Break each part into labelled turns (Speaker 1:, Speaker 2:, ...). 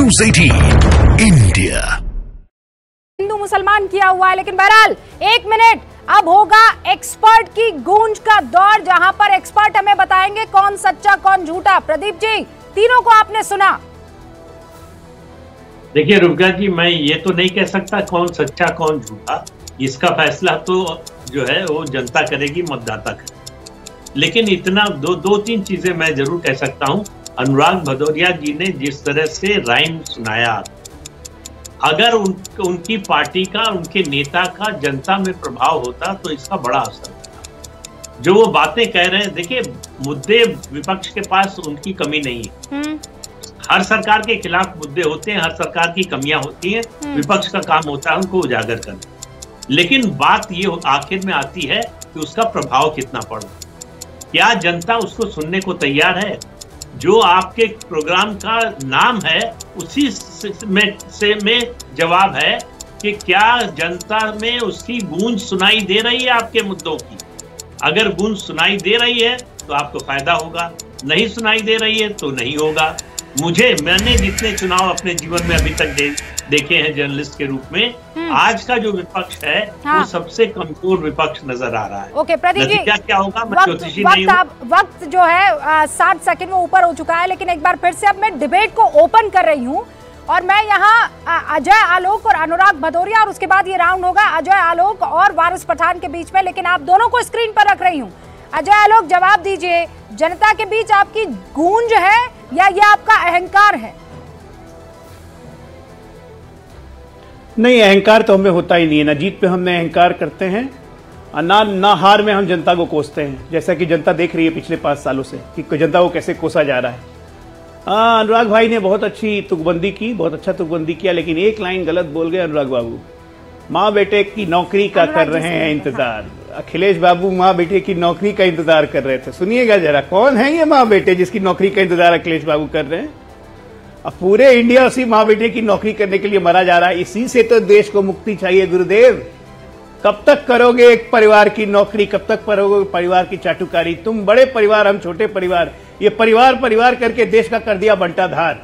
Speaker 1: News 18 India.
Speaker 2: Hindu मुसलमान किया हुआ है, लेकिन बहरहाल 1 मिनट, अब होगा एक्सपर्ट की गूंज का दौर, जहां पर एक्सपर्ट हमें बताएंगे कौन सच्चा कौन झूठा। प्रदीप जी, तीनों को आपने सुना।
Speaker 3: देखिए रुपका जी, मैं ये तो नहीं कह सकता कौन सच्चा कौन झूठा, इसका फैसला तो जो है वो जनता करेगी, मतदाता करेगी। लेकिन इतना दो तीन चीजें मैं जरूर कह सकता हूं। अनुराग भदौरिया जी ने जिस तरह से राइम सुनाया, अगर उनकी पार्टी का, उनके नेता का जनता में प्रभाव होता तो इसका बड़ा असर होता। जो वो बातें कह रहे हैं, देखिए मुद्दे विपक्ष के पास उनकी कमी नहीं है। हर सरकार के खिलाफ मुद्दे होते हैं, हर सरकार की कमियां होती हैं, विपक्ष का काम होता है उनको उजागर करना। लेकिन बात ये आखिर में आती है कि उसका प्रभाव कितना पड़ रहा है, क्या जनता उसको सुनने को तैयार है। जो आपके प्रोग्राम का नाम है उसी में जवाब है कि क्या जनता में उसकी गूंज सुनाई दे रही है आपके मुद्दों की। अगर गूंज सुनाई दे रही है तो आपको फायदा होगा, नहीं सुनाई दे रही है तो नहीं होगा। मैंने जितने चुनाव अपने जीवन में अभी तक देखे हैं जर्नलिस्ट के रूप में, आज का जो विपक्ष है वो सबसे कमजोर विपक्ष नजर आ रहा है।
Speaker 2: ओके प्रदीप जी,
Speaker 3: क्या होगा, मैं ज्योतिषी नहीं हूं।
Speaker 2: वक्त जो है 60 सेकंड में ऊपर हो चुका है, लेकिन एक बार फिर से अब मैं डिबेट को ओपन कर रही हूं और मैं यहाँ अजय आलोक और अनुराग भदौरिया, और उसके बाद ये राउंड होगा अजय आलोक और वारिस पठान के बीच में, लेकिन आप दोनों को स्क्रीन पर रख रही हूँ। अजय आलोक, जवाब दीजिए, जनता के बीच आपकी गूंज है या ये आपका अहंकार है?
Speaker 4: नहीं, अहंकार तो हमें होता ही नहीं है। ना जीत पे हमने अहंकार करते हैं और ना हार में हम जनता को कोसते हैं, जैसा कि जनता देख रही है पिछले 5 सालों से कि जनता को कैसे कोसा जा रहा है। अनुराग भाई ने बहुत अच्छी तुकबंदी की, बहुत अच्छा तुकबंदी किया, लेकिन एक लाइन गलत बोल गए अनुराग बाबू। माँ बेटे की नौकरी का कर रहे हैं इंतजार। अखिलेश बाबू माँ बेटे की नौकरी का इंतजार कर रहे थे। सुनिएगा जरा, कौन है ये माँ बेटे जिसकी नौकरी का इंतजार अखिलेश बाबू कर रहे हैं? अब पूरे इंडिया उसी माँ बेटे की नौकरी करने के लिए मरा जा रहा है। इसी से तो देश को मुक्ति चाहिए गुरुदेव। कब तक करोगे एक परिवार की नौकरी, कब तक करोगे परिवार की चाटुकारी? तुम बड़े परिवार, हम छोटे परिवार, ये परिवार करके देश का कर दिया बंटाधार।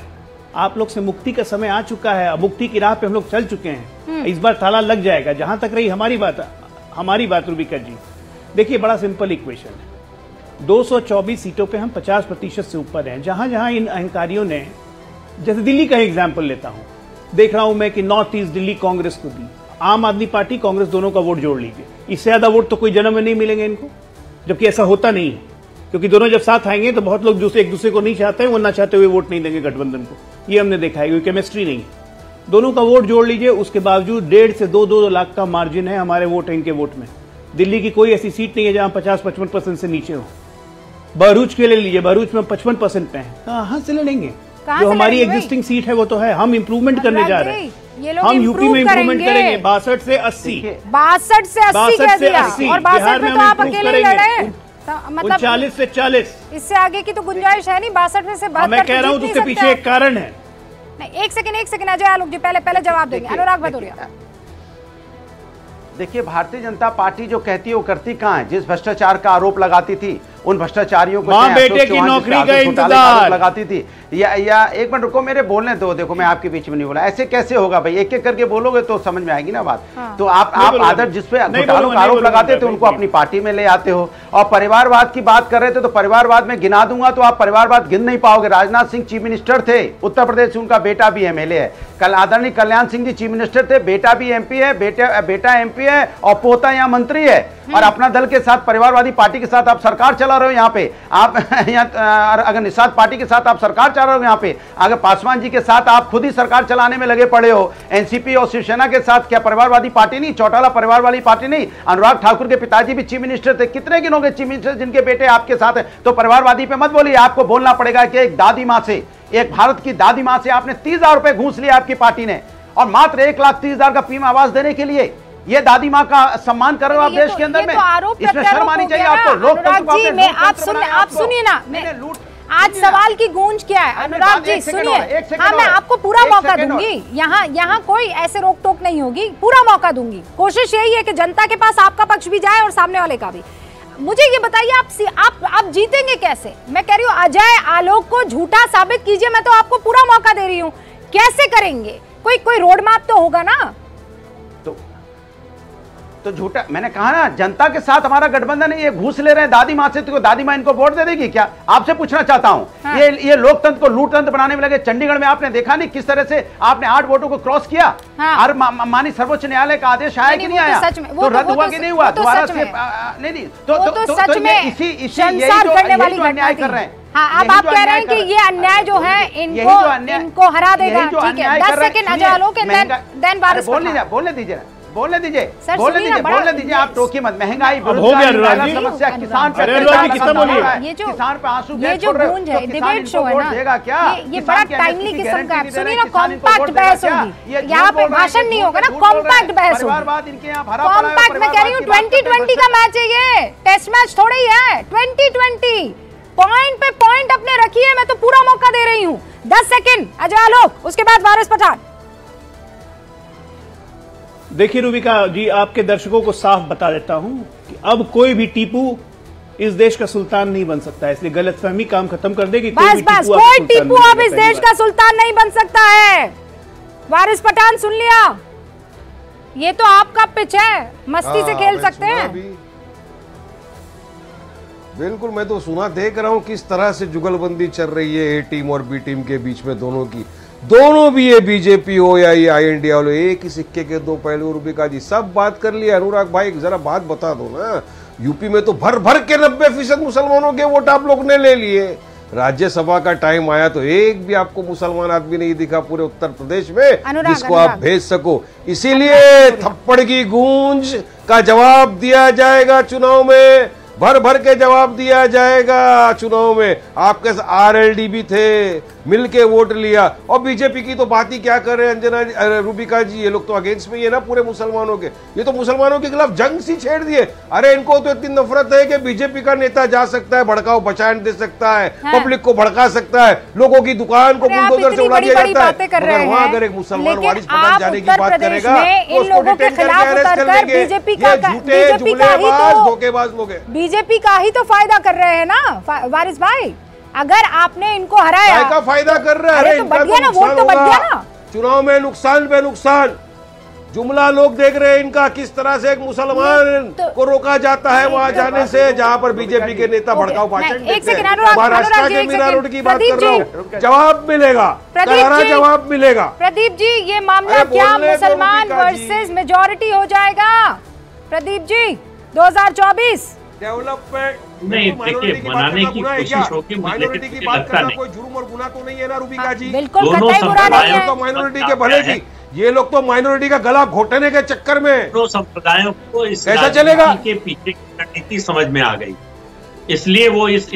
Speaker 4: आप लोग से मुक्ति का समय आ चुका है, अब मुक्ति की राह पे हम लोग चल चुके हैं। इस बार ताला लग जाएगा। जहां तक रही हमारी बात रुबिका जी, देखिए बड़ा सिंपल इक्वेशन है। 224 सीटों पे हम 50% से ऊपर हैं। जहां जहां इन अहंकारियों ने, जैसे दिल्ली का एग्जाम्पल लेता हूं, देख रहा हूं मैं कि नॉर्थ ईस्ट दिल्ली कांग्रेस को दी, आम आदमी पार्टी कांग्रेस दोनों का वोट जोड़ लीजिए, इससे ज्यादा वोट तो कोई जन्म में नहीं मिलेंगे इनको, जबकि ऐसा होता नहीं है। क्योंकि दोनों जब साथ आएंगे तो बहुत लोग एक दूसरे को नहीं चाहते हैं, वो ना चाहते हुए वोट नहीं देंगे गठबंधन को। ये हमने देखा है, क्योंकि केमिस्ट्री नहीं है। दोनों का वोट जोड़ लीजिए, उसके बावजूद 1.5 से 2 लाख का मार्जिन है हमारे वोट इनके वोट में। दिल्ली की कोई ऐसी सीट नहीं है जहां 50-55% से नीचे हो। भरूच के ले लीजिए, भरूच में 55% पे है, कहां से लड़ेंगे? जो हमारी एग्जिस्टिंग सीट है वो तो है, हम इंप्रूवमेंट करने जा रहे हैं। हम यूपी में इंप्रूवमेंट करेंगे 62 से 80
Speaker 2: कह दिया, और 62 में तो आप अकेले ही लड़े हैं।
Speaker 4: मतलब 40 से 40,
Speaker 2: इससे आगे की तो गुंजाइश है नहीं। 62 में से 72
Speaker 4: मैं कह रहा हूँ, उसके पीछे एक कारण है।
Speaker 2: नहीं, एक सेकंड अजय आलोक जी, पहले जवाब देंगे। अनुराग भदौरिया,
Speaker 5: देखिए भारतीय जनता पार्टी जो कहती है वो करती कहाँ है? जिस भ्रष्टाचार का आरोप लगाती थी उन भ्रष्टाचारियों को,
Speaker 4: मां बेटे की नौकरी का इंतजार
Speaker 5: लगाती थी, या एक मिनट रुको, मेरे बोलने दो। देखो मैं आपके बीच में नहीं बोला, ऐसे कैसे होगा भाई? एक एक करके बोलोगे तो समझ में आएगी ना बात। तो आप आदर जिसपे घोटालों का आरोप लगाते थे उनको अपनी पार्टी में ले आते हो। और परिवारवाद की बात कर रहे थे तो परिवारवाद में गिना दूंगा तो आप परिवारवाद गिन नहीं पाओगे। राजनाथ सिंह चीफ मिनिस्टर थे उत्तर प्रदेश, उनका बेटा भी एमएलए है। कल आदरणीय कल्याण सिंह जी चीफ मिनिस्टर थे, बेटा भी एमपी है, बेटा एमपी है और पोता यहाँ मंत्री है। और अपना दल के साथ, परिवारवादी पार्टी के साथ आप सरकार चला रहे हो यहाँ पे। आप अगर निषाद पार्टी के साथ आप सरकार चला रहे हो यहाँ पे, अगर पासवान जी के साथ आप खुद ही सरकार चलाने में लगे पड़े हो। एनसीपी और शिवसेना के साथ क्या परिवारवादी पार्टी नहीं? चौटाला परिवारवादी पार्टी नहीं? अनुराग ठाकुर के पिताजी भी चीफ मिनिस्टर थे। कितने गिनोगे चीफ मिनिस्टर जिनके बेटे आपके साथ है? तो परिवारवादी पे मत बोलिए। आपको बोलना पड़ेगा कि एक दादी माँ से, एक भारत की दादी माँ से आपने 30,000 रुपए घूस लिए आपकी पार्टी ने, और मात्र 1,30,000 का पीएम आवास देने के लिए ये दादी माँ का सम्मान कर रहे हो आप देश के अंदर में। इसमें शर्म आनी चाहिए आपको। लोकतंत्र
Speaker 2: आप सुनिए ना, आज सवाल की गूंज क्या है? अनुराग जी सुनिए, हाँ मैं आपको पूरा मौका दूंगी। यहाँ कोई ऐसे रोक टोक नहीं होगी, पूरा मौका दूंगी। कोशिश यही है कि जनता के पास आपका पक्ष भी जाए और सामने वाले का भी। मुझे ये बताइए, आप जीतेंगे कैसे? मैं कह रही हूँ अजय आलोक को झूठा साबित कीजिए, मैं तो आपको पूरा मौका दे रही हूँ। कैसे करेंगे? कोई रोड मैप तो होगा ना।
Speaker 5: तो झूठा, मैंने कहा ना जनता के साथ हमारा गठबंधन है। ये घूस ले रहे हैं दादी माँ से, तो दादी माँ इनको वोट दे देगी क्या? आपसे पूछना चाहता हूँ। हाँ। ये लोकतंत्र को लूटतंत्र बनाने में लगे। चंडीगढ़ में आपने देखा नहीं किस तरह से आपने 8 वोटों को क्रॉस किया। हाँ। और माननीय सर्वोच्च न्यायालय का आदेश आया कि नहीं आया? तो रद्द हुआ कि नहीं हुआ? दोबारा से नहीं, तो इसी अन्याय कर रहे हैं।
Speaker 2: हाँ, अब आप कह रहे हैं कि ये अन्याय जो है इनको हरा देगा। ठीक है, 10 सेकंड अजय आलोक, देन वारिस पठान।
Speaker 5: बोलने दीजिए, आप टोकी मत। महंगाई, समस्या, किसान किसान पे आंसू
Speaker 2: ये जो गूंज है, डिबेट शो है ना, क्या ये बड़ा टाइमली किस्म का। सुनिए ना, कॉम्पैक्ट बहस होगी यहाँ पे, भाषण नहीं होगा ना, कॉम्पैक्ट बहस होगी। कॉम्पैक्ट मैं कह रही हूँ, 2020 का मैच है ये, टेस्ट मैच थोड़ा ही है। 2020 पॉइंट पे पॉइंट अपने रखिए, मैं तो पूरा मौका दे रही हूँ। 10 सेकंड अजय आलोक, उसके बाद वारिस पठान।
Speaker 4: देखिए रूबिका जी, आपके दर्शकों को साफ बता देता हूं कि अब कोई भी टीपू इस देश का सुल्तान नहीं बन सकता है। इसलिए गलतफहमी काम खत्म कर देगी।
Speaker 2: कोई टीपू अब इस देश का सुल्तान नहीं बन सकता है। वारिस पठान सुन लिया, ये तो आपका पिच है, मस्ती से खेल सकते हैं।
Speaker 6: बिल्कुल, मैं तो सुना, देख रहा हूं किस तरह से जुगलबंदी चल रही है ए टीम और बी टीम के बीच में, दोनों की। दोनों भी, ये बीजेपी हो या ये INDA वाले, एक ही सिक्के के दो पहलू। रूबिका जी सब बात कर लिया। अनुराग भाई जरा बात बता दो ना, यूपी में तो भर भर के 90% मुसलमानों के वोट आप लोग ने ले लिए। राज्यसभा का टाइम आया तो एक भी आपको मुसलमान आदमी नहीं दिखा पूरे उत्तर प्रदेश में जिसको आप भेज सको। इसीलिए थप्पड़ की गूंज का जवाब दिया जाएगा चुनाव में, भर भर के जवाब दिया जाएगा चुनाव में। आपके RLD भी थे, मिलके वोट लिया। और बीजेपी की तो बात ही क्या कर रहे हैं अंजना, रूबिका जी, ये लोग तो अगेंस्ट में ही है ना पूरे मुसलमानों के। ये तो मुसलमानों के खिलाफ जंग सी छेड़ दिए। अरे इनको तो इतनी नफरत है कि बीजेपी का नेता जा सकता है, भड़काओ बचान दे सकता है, पब्लिक को भड़का सकता है, लोगों की दुकान को बुलडोजर से उड़ा दिया जाता है। मगर वहां अगर एक मुसलमान वारिस पठान जाने की बात करेगा तो उसको डिटेन करके अरेस्ट कर लेंगे। ये झूठे जुमलेबाज धोखेबाज लोग हैं।
Speaker 2: बीजेपी का ही तो फायदा कर रहे हैं ना वारिस भाई। अगर आपने इनको हराया,
Speaker 6: का फायदा कर रहे हैं,
Speaker 2: तो बढ़ गया ना, वोट तो बढ़ गया ना।
Speaker 6: चुनाव में नुकसान पे नुकसान। जुमला लोग देख रहे हैं इनका, किस तरह से एक मुसलमान को रोका जाता है वहां जाने से जहां पर बीजेपी के नेता भड़काऊ भाषण देते हैं। महाराष्ट्र के मीरा रोड की बात कर रहा हूँ, जवाब मिलेगा, करारा जवाब मिलेगा।
Speaker 2: प्रदीप जी, ये मामला क्या मुसलमान वर्सेस मेजॉरिटी हो जाएगा? प्रदीप जी, 2024
Speaker 6: डेवलपमेंट
Speaker 3: नहीं, देखिए बनाने की कोशिश होगी,
Speaker 6: माइनॉरिटी की बात करना कोई जुर्म और गुनाह तो नहीं है ना रूबिका जी।
Speaker 2: बिल्कुल,
Speaker 6: तो माइनॉरिटी के भले की, ये लोग तो माइनॉरिटी का गला घोटने के चक्कर में
Speaker 3: दोनों संप्रदायों को इस
Speaker 6: कैसा चलेगा
Speaker 3: के पीछे की रणनीति समझ में आ गई, इसलिए वो इस